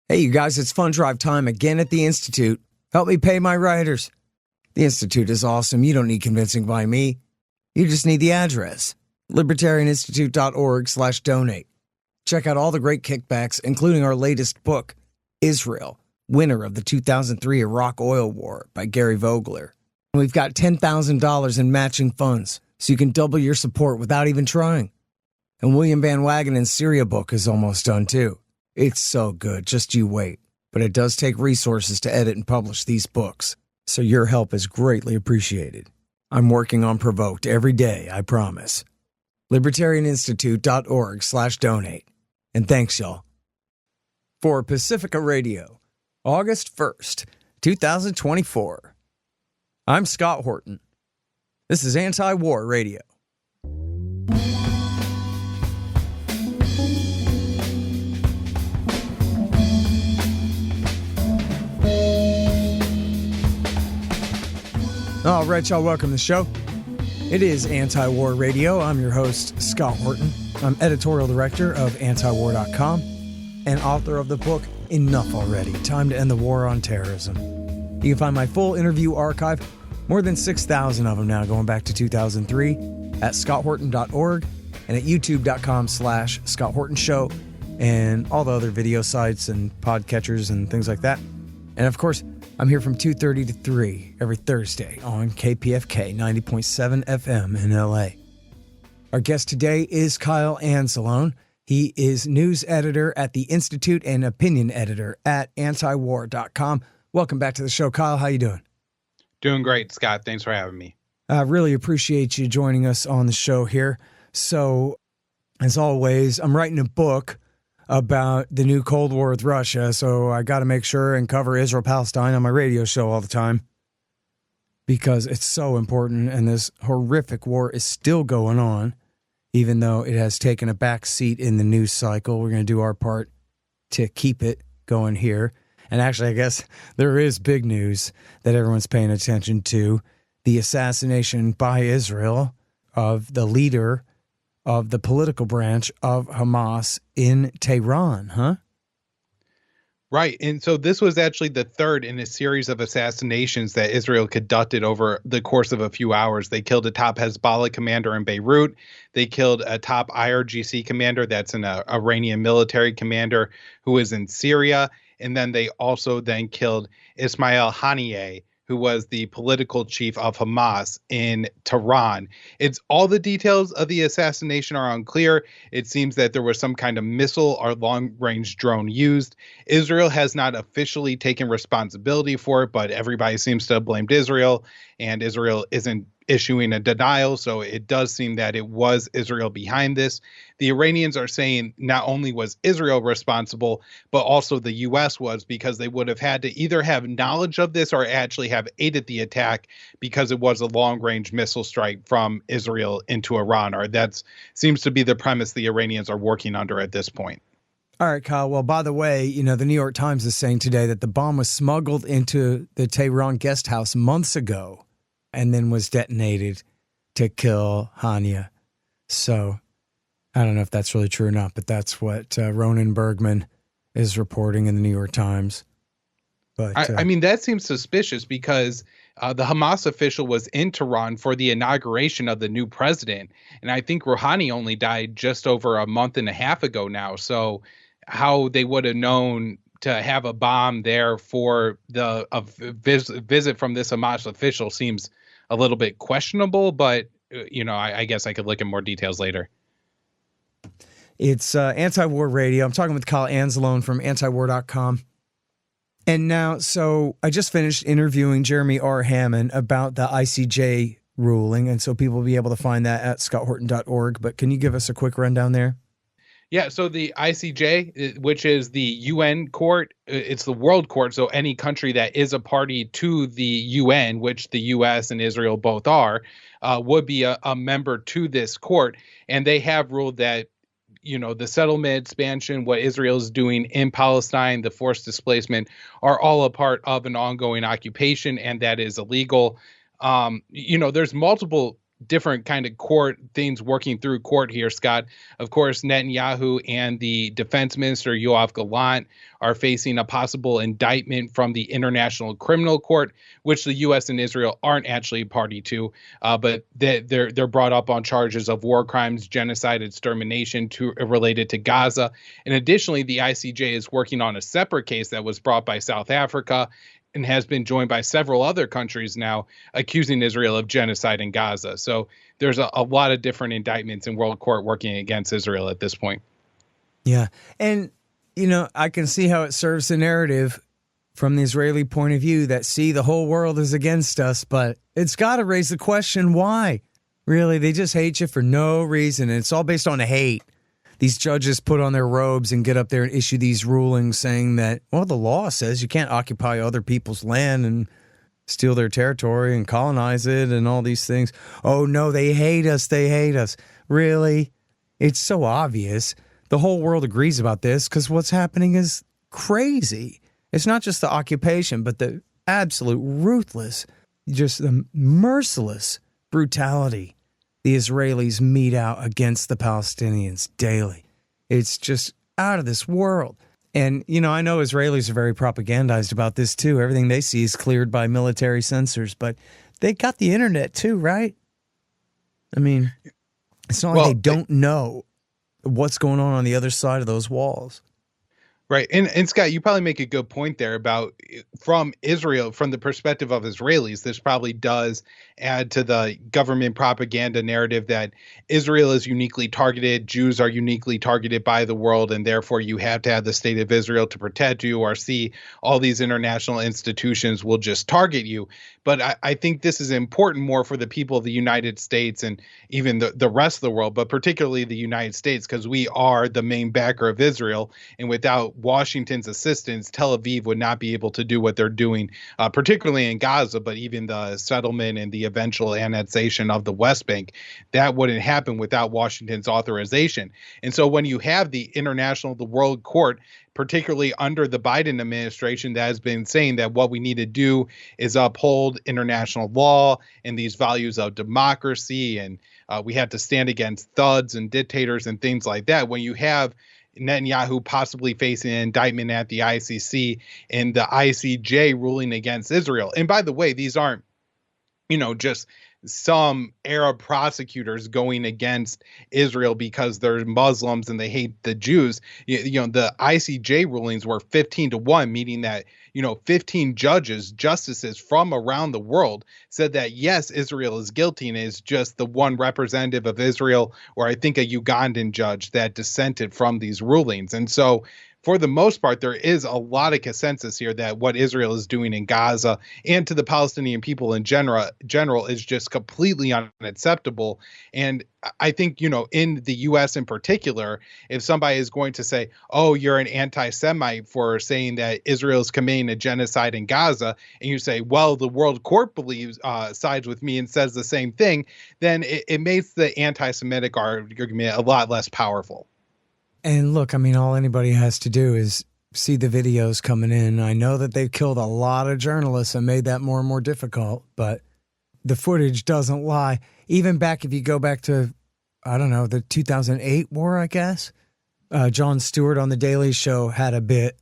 Hey, you guys, it's fund drive time again at the Institute. Help me pay my writers. The Institute is awesome. You don't need convincing by me. You just need the address, libertarianinstitute.org/donate. Check out all the great kickbacks, including our latest book, Israel, winner of the 2003 Iraq Oil War by Gary Vogler. And we've got $10,000 in matching funds, so you can double your support without even trying. And William Van Wagenen's Syria book is almost done, too. It's so good, just you wait. But it does take resources to edit and publish these books, so your help is greatly appreciated. I'm working on Provoked every day, I promise. libertarianinstitute.org/donate. And thanks, y'all. For Pacifica Radio, August 1st, 2024. I'm Scott Horton. This is Anti-War Radio. All right, y'all, welcome to the show. It is Anti-War Radio. I'm your host, Scott Horton. I'm editorial director of Antiwra.com and author of the book, Enough Already, Time to End the War on Terrorism. You can find my full interview archive, more than 6,000 of them now, going back to 2003, at scotthorton.org and at youtube.com/Scott Horton Show and all the other video sites and podcatchers and things like that. And of course, I'm here from 2:30 to 3 every Thursday on KPFK 90.7 FM in LA. Our guest today is Kyle Anzalone. He is news editor at the Institute and opinion editor at antiwar.com. Welcome back to the show, Kyle. How you doing? Doing great, Scott. Thanks for having me. I really appreciate you joining us on the show here. So, as always, I'm writing a book about the new Cold War with Russia, so I got to make sure and cover Israel-Palestine on my radio show all the time because it's so important, and this horrific war is still going on, even though it has taken a back seat in the news cycle. We're going to do our part to keep it going here. And actually, I guess there is big news that everyone's paying attention to: the assassination by Israel of the leader of the political branch of Hamas in Tehran, huh? Right. And so this was actually the third in a series of assassinations that Israel conducted over the course of a few hours. They killed a top Hezbollah commander in Beirut. They killed a top IRGC commander, that's an Iranian military commander who is in Syria. And then they also then killed Ismail Haniyeh, who was the political chief of Hamas in Tehran. It's all the details of the assassination are unclear. It seems that there was some kind of missile or long-range drone used. Israel has not officially taken responsibility for it, but everybody seems to have blamed Israel, and Israel isn't issuing a denial, so it does seem that it was Israel behind this. The Iranians are saying not only was Israel responsible, but also the U.S. was, because they would have had to either have knowledge of this or actually have aided the attack, because it was a long-range missile strike from Israel into Iran, or that seems to be the premise the Iranians are working under at this point. All right, Kyle. Well, by the way, the New York Times is saying today that the bomb was smuggled into the Tehran guest house months ago and then was detonated to kill Hania. So I don't know if that's really true or not, but that's what Ronan Bergman is reporting in the New York Times. But I mean, that seems suspicious because the Hamas official was in Tehran for the inauguration of the new president. And I think Rouhani only died just over a month and a half ago now. So how they would have known to have a bomb there for a visit from this Hamas official seems a little bit questionable, but I guess I could look at more details later. It's Anti-War Radio. I'm talking with Kyle Anzalone from Antiwar.com. And now, so I just finished interviewing Jeremy R. Hammond about the ICJ ruling, and so people will be able to find that at scotthorton.org. But can you give us a quick rundown there? Yeah, so the ICJ, which is the UN court, it's the world court, so any country that is a party to the UN, which the U.S. and Israel both are, would be a member to this court. And they have ruled that, the settlement expansion, what Israel is doing in Palestine, the forced displacement, are all a part of an ongoing occupation, and that is illegal. There's multiple different kind of court things working through court here, Scott. Of course, Netanyahu and the defense minister, Yoav Gallant, are facing a possible indictment from the International Criminal Court, which the U.S. and Israel aren't actually a party to, but they're brought up on charges of war crimes, genocide, extermination related to Gaza. And additionally, the ICJ is working on a separate case that was brought by South Africa and has been joined by several other countries now accusing Israel of genocide in Gaza. So there's a lot of different indictments in world court working against Israel at this point. Yeah. And, I can see how it serves the narrative from the Israeli point of view that, see, the whole world is against us, but it's got to raise the question, why? Really, they just hate you for no reason. And it's all based on hate. These judges put on their robes and get up there and issue these rulings saying that, well, the law says you can't occupy other people's land and steal their territory and colonize it and all these things. Oh, no, they hate us. They hate us. Really? It's so obvious. The whole world agrees about this because what's happening is crazy. It's not just the occupation, but the absolute ruthless, just the merciless brutality the Israelis mete out against the Palestinians daily. It's just out of this world. And, I know Israelis are very propagandized about this too. Everything they see is cleared by military censors, but they got the internet too, right? I mean, it's not like they don't know what's going on the other side of those walls. Right. And Scott, you probably make a good point there about from Israel, from the perspective of Israelis, this probably does add to the government propaganda narrative that Israel is uniquely targeted, Jews are uniquely targeted by the world, and therefore you have to have the state of Israel to protect you, or see all these international institutions will just target you. But I think this is important more for the people of the United States and even the rest of the world, but particularly the United States, because we are the main backer of Israel. And without Washington's assistance, Tel Aviv would not be able to do what they're doing, particularly in Gaza, but even the settlement and the eventual annexation of the West Bank. That wouldn't happen without Washington's authorization. And so when you have the World Court, particularly under the Biden administration, that has been saying that what we need to do is uphold international law and these values of democracy, and we have to stand against thugs and dictators and things like that. When you have Netanyahu possibly facing an indictment at the ICC and the ICJ ruling against Israel. And by the way, these aren't, just some Arab prosecutors going against Israel because they're Muslims and they hate the Jews. The ICJ rulings were 15-1, meaning that, 15 justices from around the world said that, yes, Israel is guilty, and is just the one representative of Israel, or I think a Ugandan judge, that dissented from these rulings. And so for the most part, there is a lot of consensus here that what Israel is doing in Gaza and to the Palestinian people in general is just completely unacceptable. And I think, in the U.S. in particular, if somebody is going to say, oh, you're an anti-Semite for saying that Israel is committing a genocide in Gaza, and you say, well, the World Court believes, sides with me and says the same thing, then it makes the anti-Semitic argument a lot less powerful. And look, all anybody has to do is see the videos coming in. I know that they've killed a lot of journalists and made that more and more difficult, but the footage doesn't lie. Even back, if you go back to, the 2008 war, I guess, Jon Stewart on The Daily Show had a bit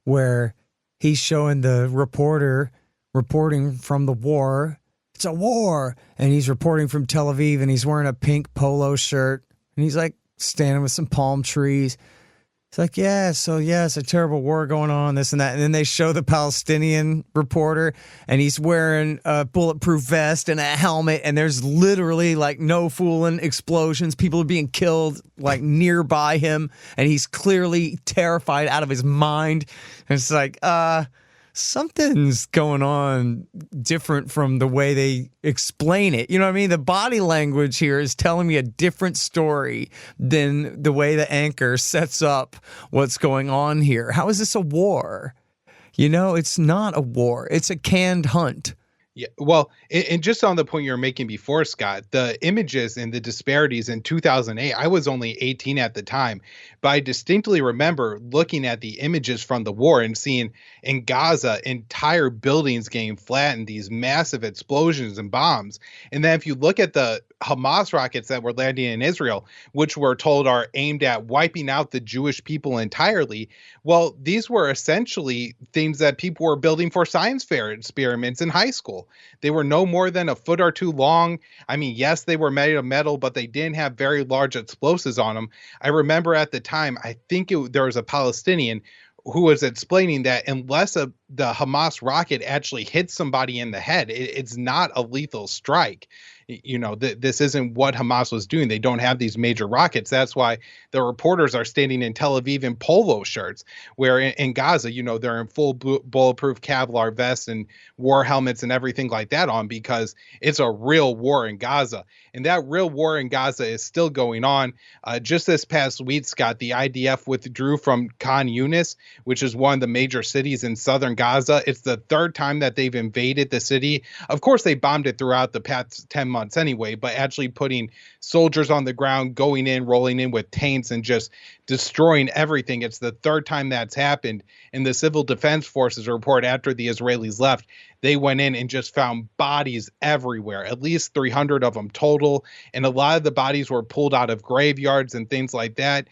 where he's showing the reporter reporting from the war. It's a war. And he's reporting from Tel Aviv, and he's wearing a pink polo shirt, and he's like, standing with some palm trees. It's like, it's a terrible war going on, this and that. And then they show the Palestinian reporter, and he's wearing a bulletproof vest and a helmet, and there's literally no fooling explosions. People are being killed nearby him, and he's clearly terrified out of his mind. And it's like, something's going on different from the way they explain it. You know what I mean? The body language here is telling me a different story than the way the anchor sets up what's going on here. How is this a war? It's not a war. It's a canned hunt. Yeah, well, and just on the point you were making before, Scott, the images and the disparities in 2008, I was only 18 at the time, but I distinctly remember looking at the images from the war and seeing in Gaza entire buildings getting flattened, these massive explosions and bombs. And then if you look at the Hamas rockets that were landing in Israel, which we're told are aimed at wiping out the Jewish people entirely. Well, these were essentially things that people were building for science fair experiments in high school. They were no more than a foot or two long. I mean, yes, they were made of metal, but they didn't have very large explosives on them. I remember at the time, I think there was a Palestinian who was explaining that unless the Hamas rocket actually hits somebody in the head, it's not a lethal strike. This isn't what Hamas was doing. They don't have these major rockets. That's why the reporters are standing in Tel Aviv in polo shirts, where in Gaza, they're in full bulletproof Kevlar vests and war helmets and everything like that on, because it's a real war in Gaza. And that real war in Gaza is still going on. Just this past week, Scott, the IDF withdrew from Khan Yunis, which is one of the major cities in southern Gaza. It's the third time that they've invaded the city. Of course, they bombed it throughout the past 10 months anyway, but actually putting soldiers on the ground, going in, rolling in with tanks and just destroying everything. It's the third time that's happened. And the Civil Defense Forces report after the Israelis left, they went in and just found bodies everywhere, at least 300 of them total. And a lot of the bodies were pulled out of graveyards and things like that.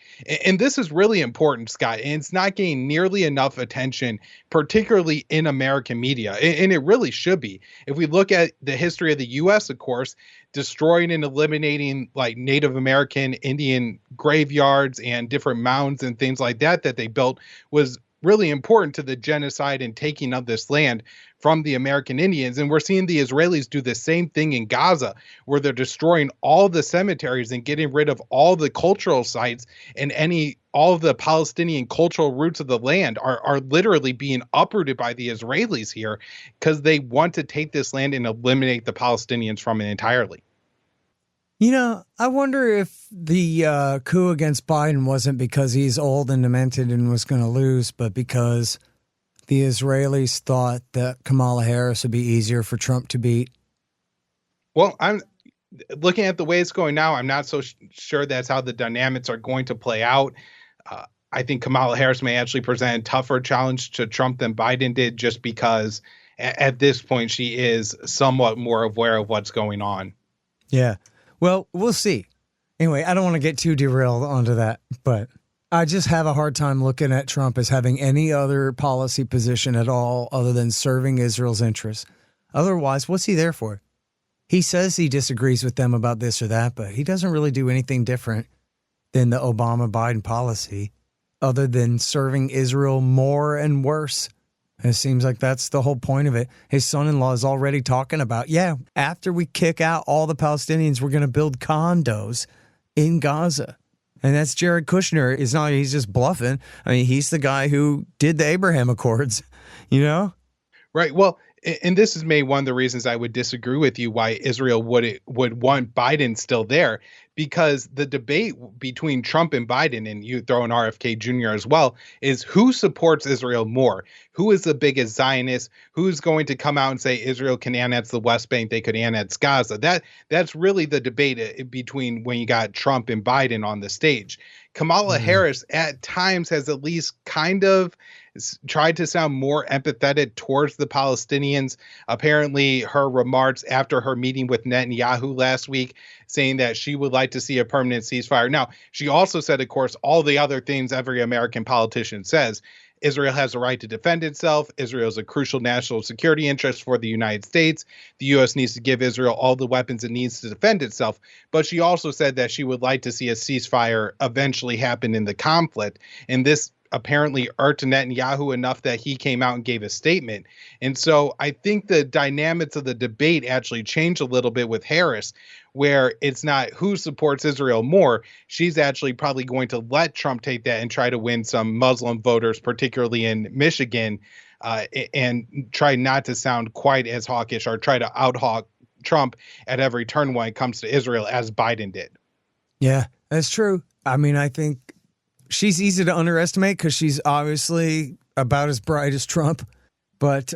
And this is really important, Scott, and it's not getting nearly enough attention, particularly in American media. And it really should be. If we look at the history of the U.S., of course, destroying and eliminating like Native American Indian graveyards and different mounds and things like that they built was really important to the genocide and taking of this land from the American Indians. And we're seeing the Israelis do the same thing in Gaza, where they're destroying all the cemeteries and getting rid of all the cultural sites, and all of the Palestinian cultural roots of the land are literally being uprooted by the Israelis here, because they want to take this land and eliminate the Palestinians from it entirely. I wonder if the coup against Biden wasn't because he's old and demented and was going to lose, but because the Israelis thought that Kamala Harris would be easier for Trump to beat. Well, I'm looking at the way it's going now. I'm not so sure that's how the dynamics are going to play out. I think Kamala Harris may actually present a tougher challenge to Trump than Biden did, just because at this point she is somewhat more aware of what's going on. Yeah. Well, we'll see. Anyway, I don't want to get too derailed onto that, but I just have a hard time looking at Trump as having any other policy position at all other than serving Israel's interests. Otherwise, what's he there for? He says he disagrees with them about this or that, but he doesn't really do anything different than the Obama-Biden policy other than serving Israel more and worse. And it seems like that's the whole point of it. His son-in-law is already talking about, after we kick out all the Palestinians, we're going to build condos in Gaza. And that's Jared Kushner. He's just bluffing. I mean, he's the guy who did the Abraham Accords, Right. Well, and this is maybe one of the reasons I would disagree with you why Israel would want Biden still there, because the debate between Trump and Biden, and you throw in RFK Jr. as well, is who supports Israel more? Who is the biggest Zionist? Who's going to come out and say Israel can annex the West Bank, they could annex Gaza? That's really the debate between when you got Trump and Biden on the stage. Kamala Harris at times has at least kind of tried to sound more empathetic towards the Palestinians. Apparently, her remarks after her meeting with Netanyahu last week, saying that she would like to see a permanent ceasefire. Now, she also said, of course, all the other things every American politician says. Israel has a right to defend itself. Israel is a crucial national security interest for the United States. The U.S. needs to give Israel all the weapons it needs to defend itself. But she also said that she would like to see a ceasefire eventually happen in the conflict. And this apparently irked Netanyahu enough that he came out and gave a statement. And so I think the dynamics of the debate actually changed a little bit with Harris, where it's not who supports Israel more. She's actually probably going to let Trump take that and try to win some Muslim voters, particularly in Michigan, and try not to sound quite as hawkish or try to out-hawk Trump at every turn when it comes to Israel as Biden did. Yeah, that's true. I mean, I think she's easy to underestimate because she's obviously about as bright as Trump, but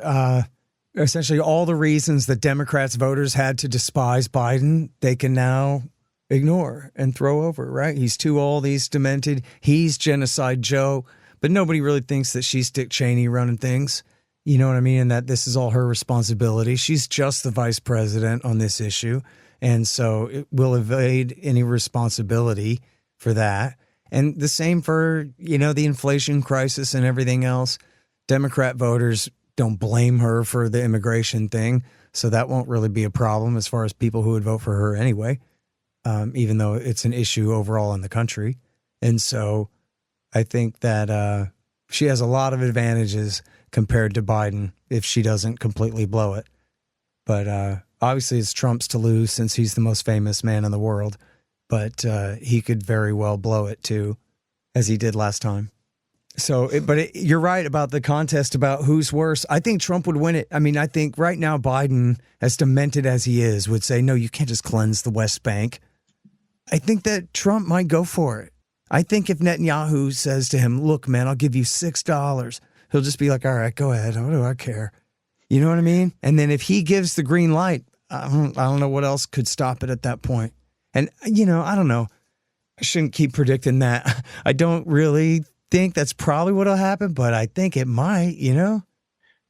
essentially all the reasons that Democrats voters had to despise Biden, they can now ignore and throw over, right? He's too old, he's demented, he's Genocide Joe, but nobody really thinks that she's Dick Cheney running things. You know what I mean? And that this is all her responsibility. She's just the vice president on this issue. And so it will evade any responsibility for that. And the same for, the inflation crisis and everything else. Democrat voters don't blame her for the immigration thing, so that won't really be a problem as far as people who would vote for her anyway, even though it's an issue overall in the country. And so I think that she has a lot of advantages compared to Biden if she doesn't completely blow it. But obviously it's Trump's to lose since he's the most famous man in the world. But he could very well blow it too, as he did last time. So, you're right about the contest about who's worse. I think Trump would win it. I mean, I think right now Biden, as demented as he is, would say, no, you can't just cleanse the West Bank. I think that Trump might go for it. I think if Netanyahu says to him, look, man, I'll give you $6, he'll just be like, all right, go ahead. What do I care? You know what I mean? And then if he gives the green light, I don't know what else could stop it at that point. And, I don't know. I shouldn't keep predicting that. I don't really think that's probably what'll happen, but I think it might,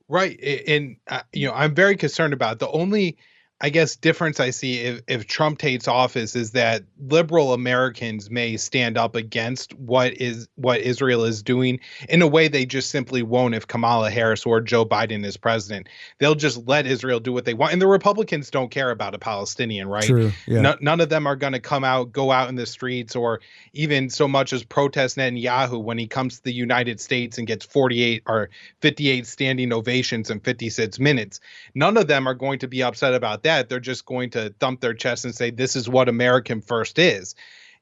Right. And, I'm very concerned about it. The only, I guess, difference I see if Trump takes office is that liberal Americans may stand up against what Israel is doing in a way they just simply won't if Kamala Harris or Joe Biden is president. They'll just let Israel do what they want. And the Republicans don't care about a Palestinian, right? True. Yeah. None of them are going to go out in the streets or even so much as protest Netanyahu when he comes to the United States and gets 48 or 58 standing ovations in 56 minutes. None of them are going to be upset about that. They're just going to thump their chest and say, this is what American first is.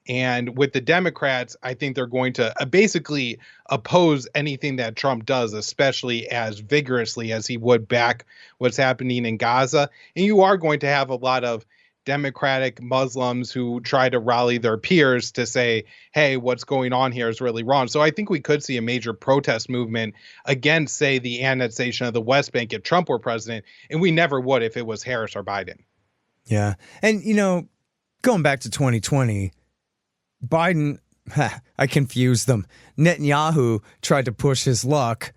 And with the Democrats, I think they're going to basically oppose anything that Trump does, especially as vigorously as he would back what's happening in Gaza. And you are going to have a lot of Democratic Muslims who try to rally their peers to say, hey, what's going on here is really wrong. So I think we could see a major protest movement against, say, the annexation of the West Bank if Trump were president, and we never would if it was Harris or Biden. Yeah. And, going back to 2020, Biden, I confused them. Netanyahu tried to push his luck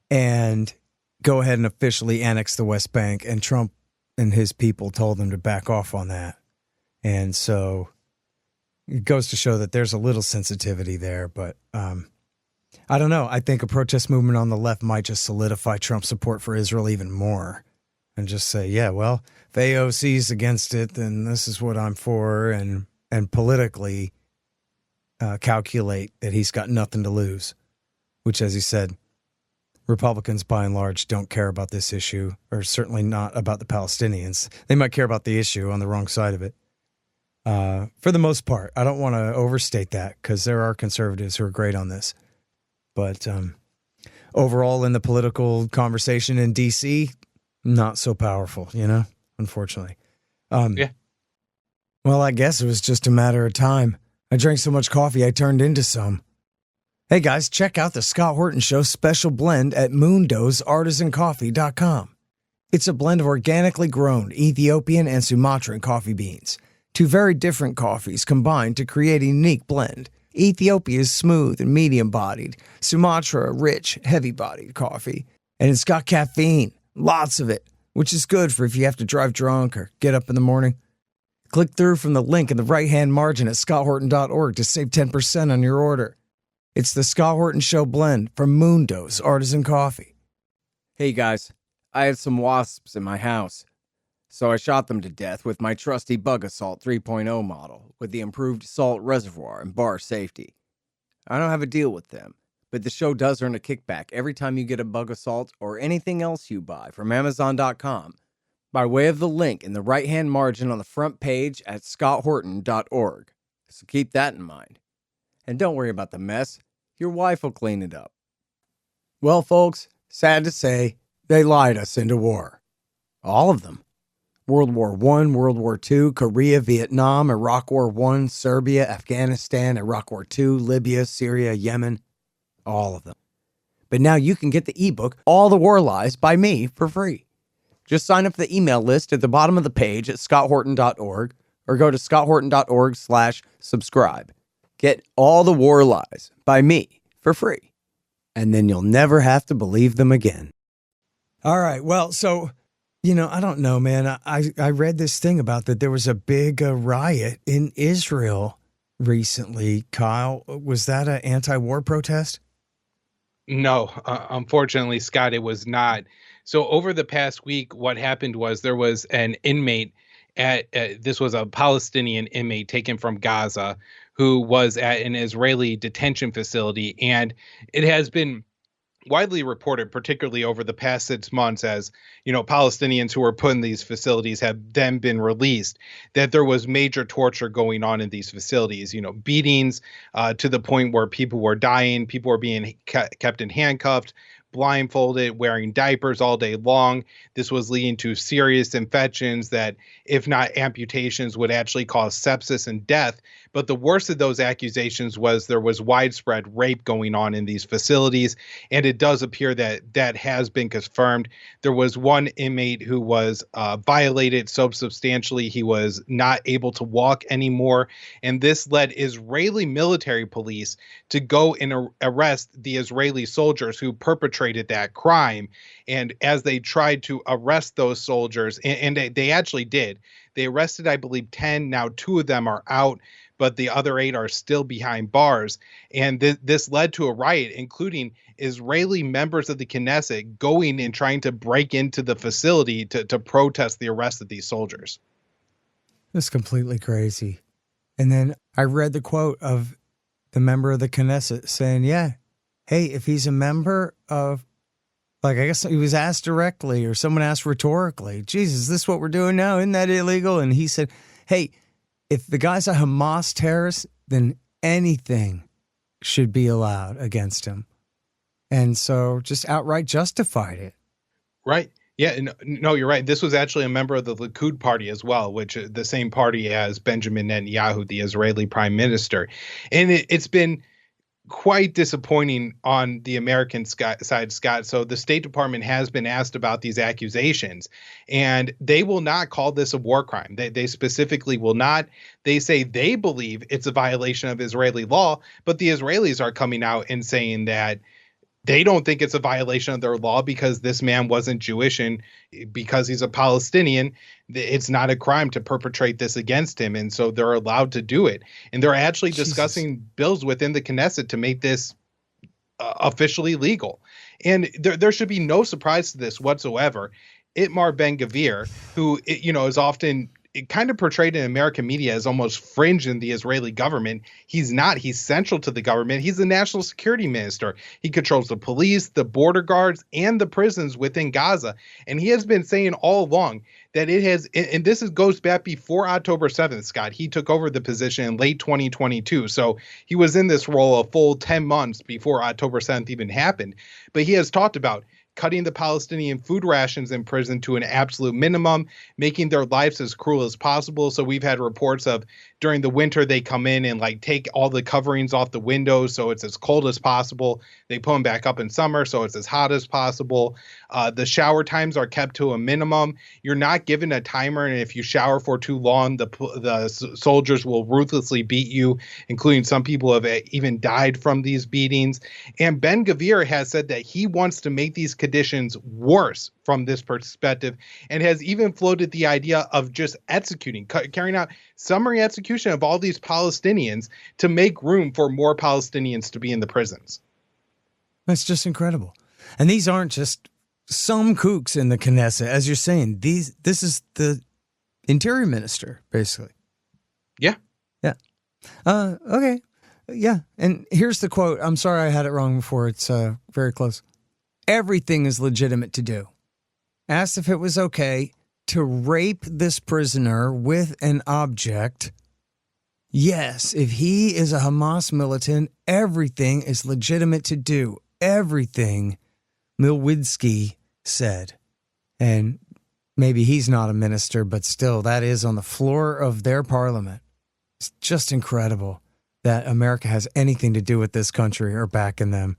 and go ahead and officially annex the West Bank, and Trump and his people told them to back off on that. And so it goes to show that there's a little sensitivity there. But I don't know. I think a protest movement on the left might just solidify Trump's support for Israel even more and just say, yeah, well, if AOC's against it, then this is what I'm for, and politically calculate that he's got nothing to lose, which, as he said, Republicans, by and large, don't care about this issue, or certainly not about the Palestinians. They might care about the issue on the wrong side of it. For the most part, I don't want to overstate that because there are conservatives who are great on this. But overall, in the political conversation in D.C., not so powerful, unfortunately. Yeah. Well, I guess it was just a matter of time. I drank so much coffee, I turned into some. Hey guys, check out the Scott Horton Show special blend at MoondosArtisanCoffee.com. It's a blend of organically grown Ethiopian and Sumatran coffee beans. Two very different coffees combined to create a unique blend. Ethiopia is smooth and medium-bodied. Sumatra, rich, heavy-bodied coffee. And it's got caffeine, lots of it, which is good for if you have to drive drunk or get up in the morning. Click through from the link in the right-hand margin at scotthorton.org to save 10% on your order. It's the Scott Horton Show blend from Moondos Artisan Coffee. Hey guys, I had some wasps in my house, so I shot them to death with my trusty Bug Assault 3.0 model with the improved salt reservoir and bar safety. I don't have a deal with them, but the show does earn a kickback every time you get a Bug Assault or anything else you buy from Amazon.com by way of the link in the right-hand margin on the front page at scotthorton.org. So keep that in mind. And don't worry about the mess. Your wife will clean it up. Well, folks, sad to say, they lied us into war. All of them. World War I, World War II, Korea, Vietnam, Iraq War I, Serbia, Afghanistan, Iraq War II, Libya, Syria, Yemen. All of them. But now you can get the ebook, All the War Lies, by me for free. Just sign up for the email list at the bottom of the page at scotthorton.org or go to scotthorton.org/subscribe. Get All the War Lies by me for free, and then you'll never have to believe them again. All right. Well, so I don't know, man. I read this thing about that there was a big riot in Israel recently. Kyle, was that an anti-war protest? No, unfortunately, Scott, it was not. So over the past week, what happened was there was an inmate this was a Palestinian inmate taken from Gaza who was at an Israeli detention facility. And it has been widely reported, particularly over the past 6 months, as Palestinians who were put in these facilities have then been released, that there was major torture going on in these facilities. Beatings to the point where people were dying, people were being kept in handcuffed, blindfolded, wearing diapers all day long. This was leading to serious infections that, if not amputations, would actually cause sepsis and death. But the worst of those accusations was there was widespread rape going on in these facilities. And it does appear that that has been confirmed. There was one inmate who was violated so substantially he was not able to walk anymore. And this led Israeli military police to go and arrest the Israeli soldiers who perpetrated that crime. And as they tried to arrest those soldiers, and they actually did, they arrested, I believe, 10. Now 2 of them are out, but the other 8 are still behind bars. And this led to a riot, including Israeli members of the Knesset going and trying to break into the facility to protest the arrest of these soldiers. That's completely crazy. And then I read the quote of the member of the Knesset saying, yeah, hey, if he's a member of, I guess he was asked directly or someone asked rhetorically, Jesus, is this what we're doing now? Isn't that illegal? And he said, hey, if the guy's a Hamas terrorist, then anything should be allowed against him. And so just outright justified it. Right. Yeah, no, you're right. This was actually a member of the Likud party as well, which is the same party as Benjamin Netanyahu, the Israeli prime minister. And it's been quite disappointing on the American side, Scott. So the State Department has been asked about these accusations, and they will not call this a war crime. They specifically will not. They say they believe it's a violation of Israeli law, but the Israelis are coming out and saying that they don't think it's a violation of their law because this man wasn't Jewish, and because he's a Palestinian, it's not a crime to perpetrate this against him. And so they're allowed to do it. And they're actually discussing bills within the Knesset to make this officially legal. And there should be no surprise to this whatsoever. Itamar Ben-Gvir, who is often kind of portrayed in American media as almost fringe in the Israeli government. He's not. He's central to the government. He's the national security minister. He controls the police, the border guards, and the prisons within Gaza. And he has been saying all along that it has, and this goes back before October 7th, Scott. He took over the position in late 2022. So he was in this role a full 10 months before October 7th even happened. But he has talked about cutting the Palestinian food rations in prison to an absolute minimum, making their lives as cruel as possible. So we've had reports of during the winter, they come in and take all the coverings off the windows so it's as cold as possible. They put them back up in summer so it's as hot as possible. The shower times are kept to a minimum. You're not given a timer, and if you shower for too long, the soldiers will ruthlessly beat you, including some people have even died from these beatings. And Ben-Gvir has said that he wants to make these conditions worse from this perspective, and has even floated the idea of just carrying out summary execution of all these Palestinians to make room for more Palestinians to be in the prisons. That's just incredible. And these aren't just some kooks in the Knesset, as you're saying. This is the interior minister, basically. Yeah. Yeah. Okay. Yeah. And here's the quote. I'm sorry I had it wrong before. It's very close. Everything is legitimate to do. Asked if it was okay to rape this prisoner with an object. Yes, if he is a Hamas militant, everything is legitimate to do. Everything, Milwidsky said. And maybe he's not a minister, but still, that is on the floor of their parliament. It's just incredible that America has anything to do with this country or backing them.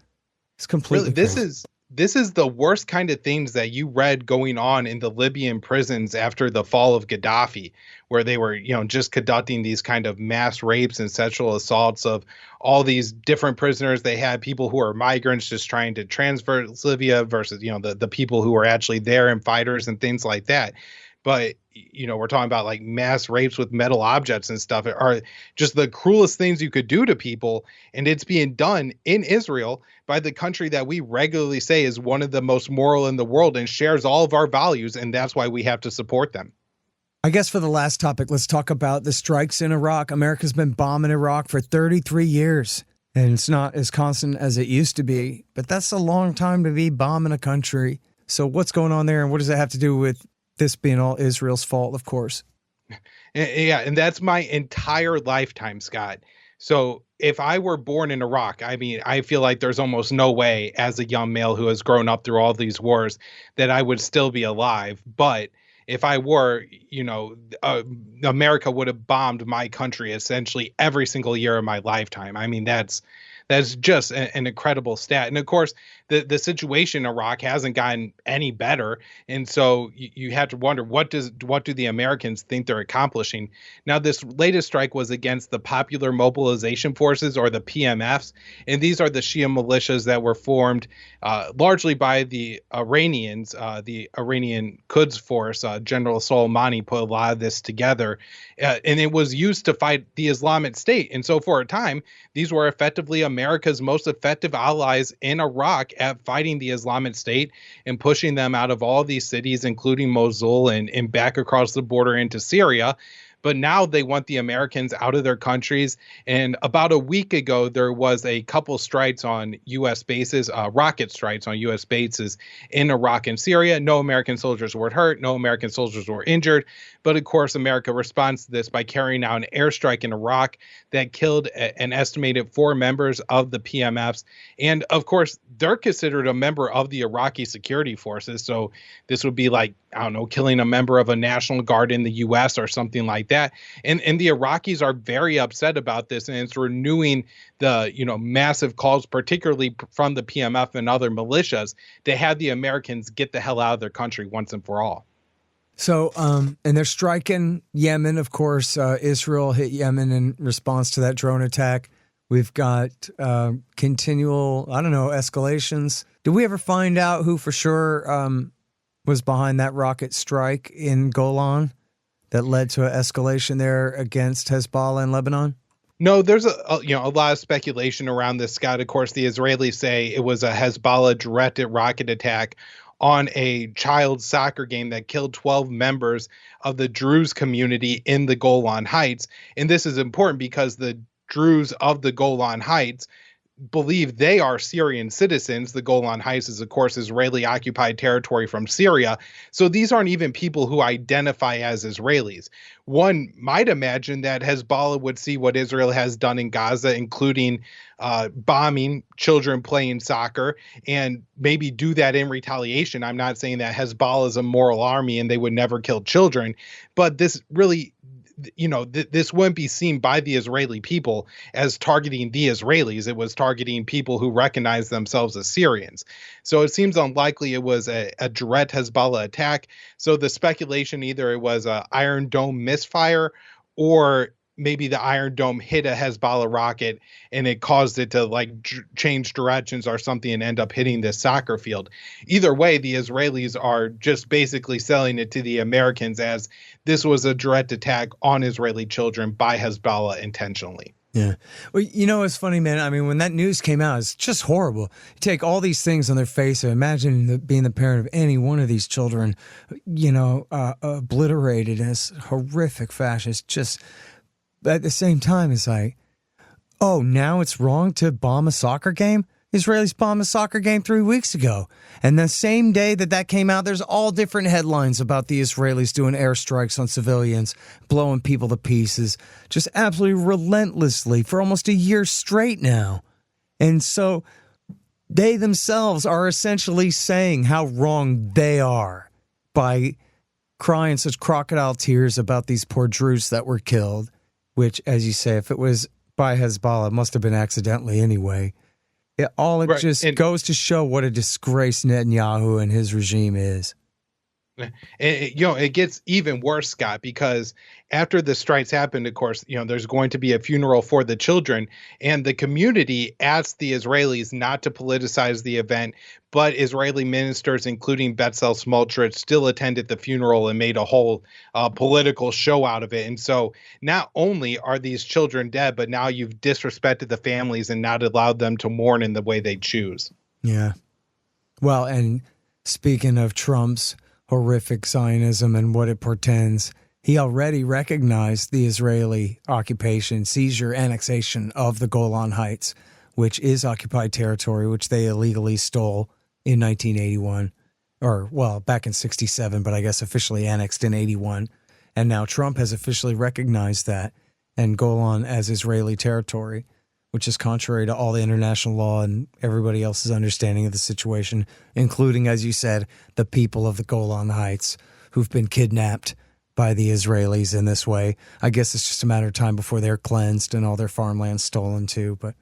It's completely really, crazy. this is the worst kind of things that you read going on in the Libyan prisons after the fall of Gaddafi, where they were, just conducting these kind of mass rapes and sexual assaults of all these different prisoners. They had people who are migrants just trying to transfer Libya versus, the people who were actually there and fighters and things like that. But, we're talking about like mass rapes with metal objects and stuff are just the cruelest things you could do to people. And it's being done in Israel by the country that we regularly say is one of the most moral in the world and shares all of our values. And that's why we have to support them. I guess for the last topic, let's talk about the strikes in Iraq. America's been bombing Iraq for 33 years, and it's not as constant as it used to be. But that's a long time to be bombing a country. So what's going on there, and what does it have to do with this being all Israel's fault, of course? Yeah, and that's my entire lifetime, Scott. So if I were born in Iraq, I feel like there's almost no way as a young male who has grown up through all these wars that I would still be alive. But if I were, America would have bombed my country essentially every single year of my lifetime. That's just an incredible stat. And of course, the situation in Iraq hasn't gotten any better. And so you have to wonder, what do the Americans think they're accomplishing? Now, this latest strike was against the Popular Mobilization Forces, or the PMFs. And these are the Shia militias that were formed largely by the Iranians. The Iranian Quds Force, General Soleimani put a lot of this together. And it was used to fight the Islamic State. And so for a time, these were effectively America's most effective allies in Iraq at fighting the Islamic State and pushing them out of all these cities, including Mosul and back across the border into Syria. But now they want the Americans out of their countries. And about a week ago, there was a couple strikes on U.S. bases, rocket strikes on U.S. bases in Iraq and Syria. No American soldiers were hurt. No American soldiers were injured. But of course, America responds to this by carrying out an airstrike in Iraq that killed an estimated 4 members of the PMFs. And of course, they're considered a member of the Iraqi security forces. So this would be like, killing a member of a National Guard in the U.S. or something like that. And the Iraqis are very upset about this, and it's renewing the, massive calls, particularly from the PMF and other militias, to have the Americans get the hell out of their country once and for all. So, and they're striking Yemen, of course. Israel hit Yemen in response to that drone attack. We've got continual, escalations. Did we ever find out who for sure was behind that rocket strike in Golan that led to an escalation there against Hezbollah in Lebanon? No, there's a lot of speculation around this, Scott. Of course, the Israelis say it was a Hezbollah directed rocket attack on a child soccer game that killed 12 members of the Druze community in the Golan Heights. And this is important because the Druze of the Golan Heights believe they are Syrian citizens. The Golan Heights is, of course, Israeli-occupied territory from Syria. So these aren't even people who identify as Israelis. One might imagine that Hezbollah would see what Israel has done in Gaza, including bombing children playing soccer, and maybe do that in retaliation. I'm not saying that Hezbollah is a moral army and they would never kill children, but this really, this wouldn't be seen by the Israeli people as targeting the Israelis. It was targeting people who recognize themselves as Syrians. So it seems unlikely it was a direct Hezbollah attack. So the speculation, either it was a Iron Dome misfire, or maybe the Iron Dome hit a Hezbollah rocket and it caused it to change directions or something and end up hitting this soccer field. Either way, the Israelis are just basically selling it to the Americans as this was a direct attack on Israeli children by Hezbollah intentionally. Yeah. Well, it's funny, man. When that news came out, it's just horrible. You take all these things on their face and imagine being the parent of any one of these children, obliterated in this horrific fashion. It's just, at the same time, it's like, oh, now it's wrong to bomb a soccer game? Israelis bombed a soccer game 3 weeks ago. And the same day that came out, there's all different headlines about the Israelis doing airstrikes on civilians, blowing people to pieces, just absolutely relentlessly for almost a year straight now. And so they themselves are essentially saying how wrong they are by crying such crocodile tears about these poor Druze that were killed, which, as you say, if it was by Hezbollah, it must have been accidentally anyway. Right. just And goes to show what a disgrace Netanyahu and his regime is. it gets even worse, Scott, because after the strikes happened, of course, there's going to be a funeral for the children, and the community asked the Israelis not to politicize the event, but Israeli ministers, including Bezalel Smotrich, still attended the funeral and made a whole political show out of it. And so not only are these children dead, but now you've disrespected the families and not allowed them to mourn in the way they choose. Yeah. Well, and speaking of Trump's horrific Zionism and what it portends, he already recognized the Israeli occupation, seizure, annexation of the Golan Heights, which is occupied territory, which they illegally stole in 1981, back in 67, but I guess officially annexed in 81. And now Trump has officially recognized that and Golan as Israeli territory, which is contrary to all the international law and everybody else's understanding of the situation, including, as you said, the people of the Golan Heights who've been kidnapped by the Israelis in this way. I guess it's just a matter of time before they're cleansed and all their farmland stolen too. But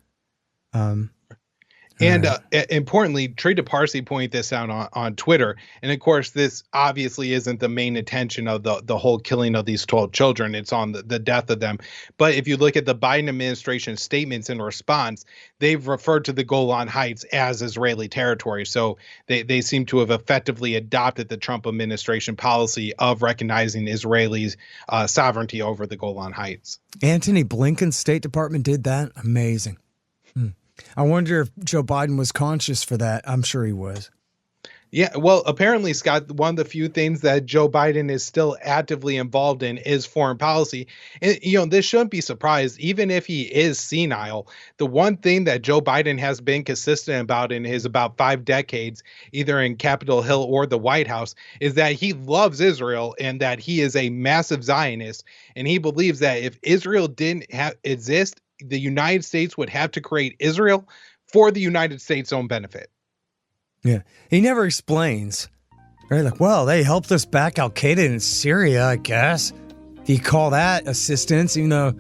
importantly, Trita Parsi pointed this out on Twitter. And of course, this obviously isn't the main intention of the whole killing of these 12 children. It's on the death of them. But if you look at the Biden administration statements in response, they've referred to the Golan Heights as Israeli territory. So they seem to have effectively adopted the Trump administration policy of recognizing Israelis' sovereignty over the Golan Heights. Antony Blinken's State Department did that? Amazing. I wonder if Joe Biden was conscious for that. I'm sure he was. Yeah, well, apparently, Scott, one of the few things that Joe Biden is still actively involved in is foreign policy. And, this shouldn't be surprised, even if he is senile. The one thing that Joe Biden has been consistent about in his about 5 decades, either in Capitol Hill or the White House, is that he loves Israel and that he is a massive Zionist. And he believes that if Israel didn't exist, the United States would have to create Israel for the United States' own benefit. Yeah. He never explains. Right? Like, well, they helped us back Al-Qaeda in Syria, I guess. If you call that assistance, even though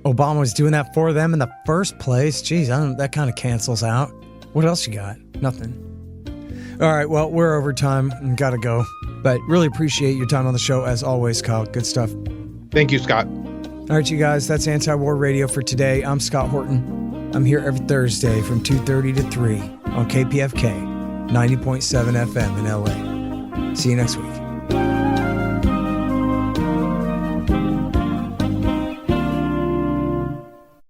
Obama was doing that for them in the first place, geez, that kind of cancels out. What else you got? Nothing. All right, well, we're over time and got to go. But really appreciate your time on the show, as always, Kyle. Good stuff. Thank you, Scott. All right, you guys, that's Anti-War Radio for today. I'm Scott Horton. I'm here every Thursday from 2:30 to 3 on KPFK 90.7 FM in LA. See you next week.